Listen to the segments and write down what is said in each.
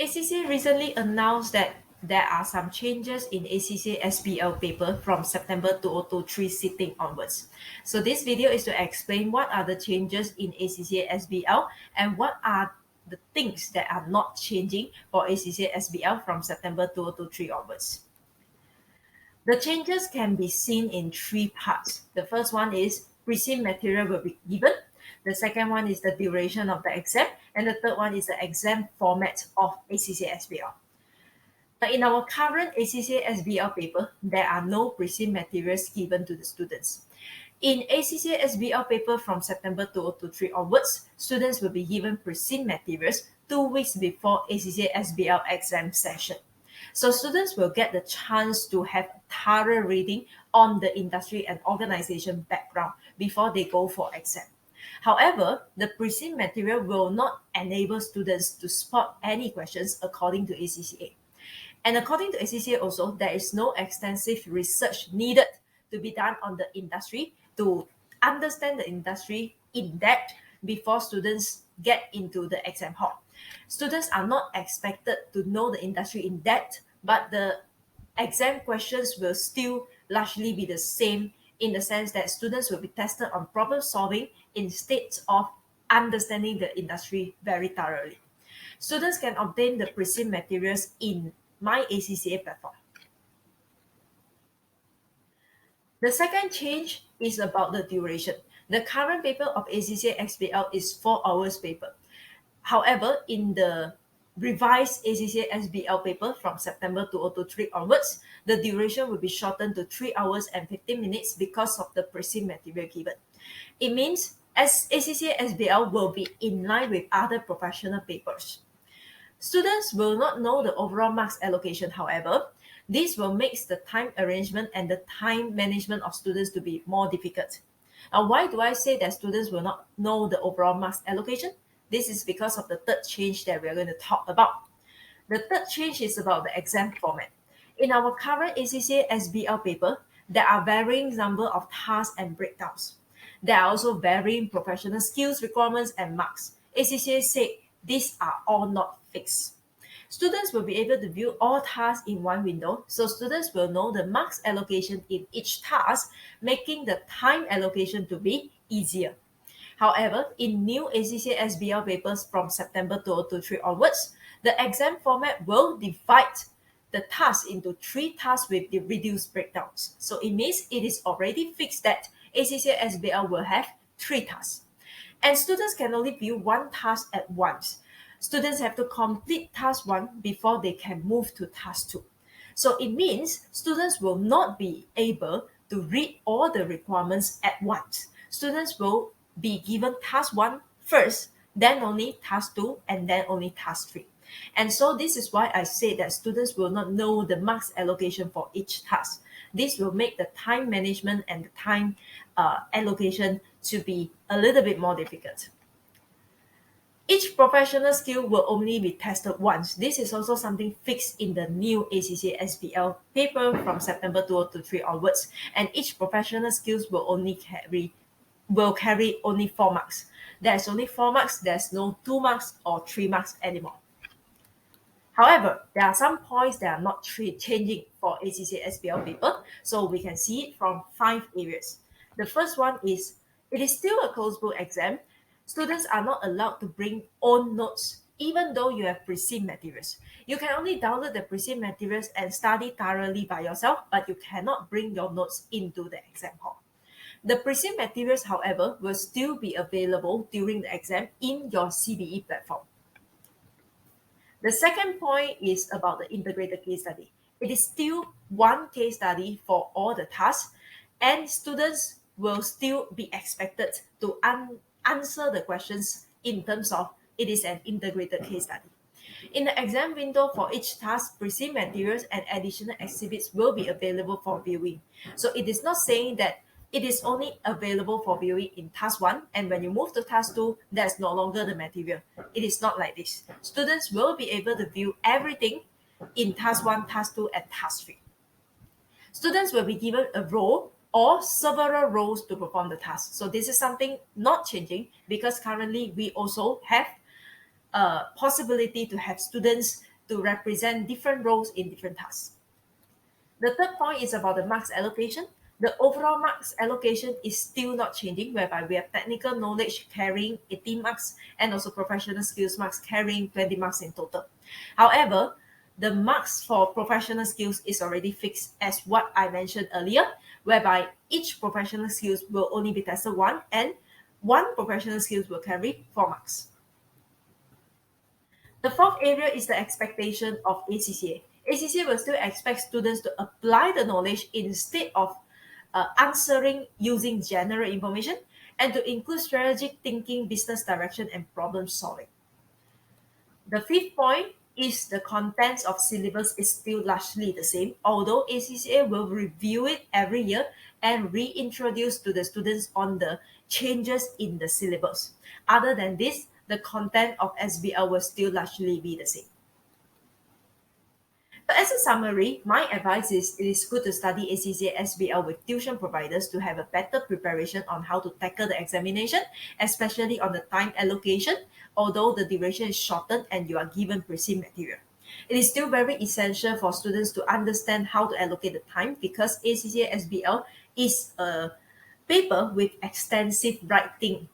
ACCA recently announced that there are some changes in ACCA SBL paper from September 2023 sitting onwards. So this video is to explain what are the changes in ACCA SBL and what are the things that are not changing for ACCA SBL from September 2023 onwards. The changes can be seen in three parts. The first one is presim material will be given. The second one is the duration of the exam. And the third one is the exam format of ACCA SBL. But in our current ACCA SBL paper, there are no presim materials given to the students. In ACCA SBL paper from September 2023 onwards, students will be given presim materials 2 weeks before ACCA SBL exam session. So students will get the chance to have a thorough reading on the industry and organization background before they go for exam. However, the presim material will not enable students to spot any questions according to ACCA. And according to ACCA also, there is no extensive research needed to be done on the industry to understand the industry in depth before students get into the exam hall. Students are not expected to know the industry in depth, but the exam questions will still largely be the same in the sense that students will be tested on problem solving instead of understanding the industry very thoroughly. Students can obtain the presim materials in My ACCA platform. The second change is about the duration. The current paper of ACCA SBL is 4 hours paper. However, in the revised ACCA SBL paper from September 2023 onwards, the duration will be shortened to 3 hours and 15 minutes because of the presim material given. It means as ACCA SBL will be in line with other professional papers. Students will not know the overall marks allocation, however. This will make the time arrangement and the time management of students to be more difficult. Now, why do I say that students will not know the overall marks allocation? This is because of the third change that we are going to talk about. The third change is about the exam format. In our current ACCA SBL paper, there are varying number of tasks and breakdowns. There are also varying professional skills requirements and marks. ACCA said these are all not fixed. Students will be able to view all tasks in one window, so students will know the marks allocation in each task, making the time allocation to be easier. However, in new ACCA SBL papers from September 2023 onwards, the exam format will divide the tasks into 3 tasks with the reduced breakdowns. So it means it is already fixed that ACCA SBL will have 3 tasks. And students can only view 1 task at once. Students have to complete task 1 before they can move to task 2. So it means students will not be able to read all the requirements at once. Students will be given task 1 first, then only task 2, and then only task 3. And so this is why I say that students will not know the marks allocation for each task. This will make the time management and the time allocation to be a little bit more difficult. Each professional skill will only be tested once. This is also something fixed in the new ACCA SBL paper from September 2023 onwards. And each professional skills will carry only 4 marks. There's only 4 marks. There's no 2 marks or 3 marks anymore. However, there are some points that are not changing for ACCA SBL paper. So we can see it from 5 areas. The first one is it is still a closed book exam. Students are not allowed to bring own notes even though you have presim materials. You can only download the presim materials and study thoroughly by yourself, but you cannot bring your notes into the exam hall. The presim materials, however, will still be available during the exam in your CBE platform. The second point is about the integrated case study. It is still one case study for all the tasks, and students will still be expected to answer the questions in terms of it is an integrated case study. In the exam window for each task, presim materials and additional exhibits will be available for viewing. So it is not saying that it is only available for viewing in task 1, and when you move to task 2, that's no longer the material. It is not like this. Students will be able to view everything in task 1, task 2, and task 3. Students will be given a role or several roles to perform the task. So this is something not changing because currently we also have a possibility to have students to represent different roles in different tasks. The third point is about the marks allocation. The overall marks allocation is still not changing, whereby we have technical knowledge carrying 18 marks and also professional skills marks carrying 20 marks in total. However, the marks for professional skills is already fixed as what I mentioned earlier, whereby each professional skills will only be tested one and one professional skills will carry 4 marks. The fourth area is the expectation of ACCA. ACCA will still expect students to apply the knowledge instead of answering using general information and to include strategic thinking, business direction, and problem solving. The fifth point is the contents of syllabus is still largely the same, although ACCA will review it every year and reintroduce to the students on the changes in the syllabus. Other than this, the content of SBL will still largely be the same. So as a summary, my advice is it is good to study ACCA SBL with tuition providers to have a better preparation on how to tackle the examination, especially on the time allocation, although the duration is shortened and you are given precise material. It is still very essential for students to understand how to allocate the time because ACCA SBL is a paper with extensive writing.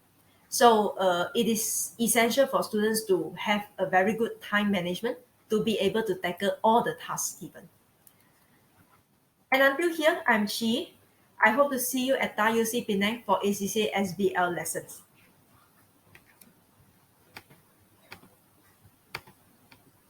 So it is essential for students to have a very good time management to be able to tackle all the tasks given. And until here, I'm Chi. I hope to see you at TAUC Penang for ACCA SBL lessons.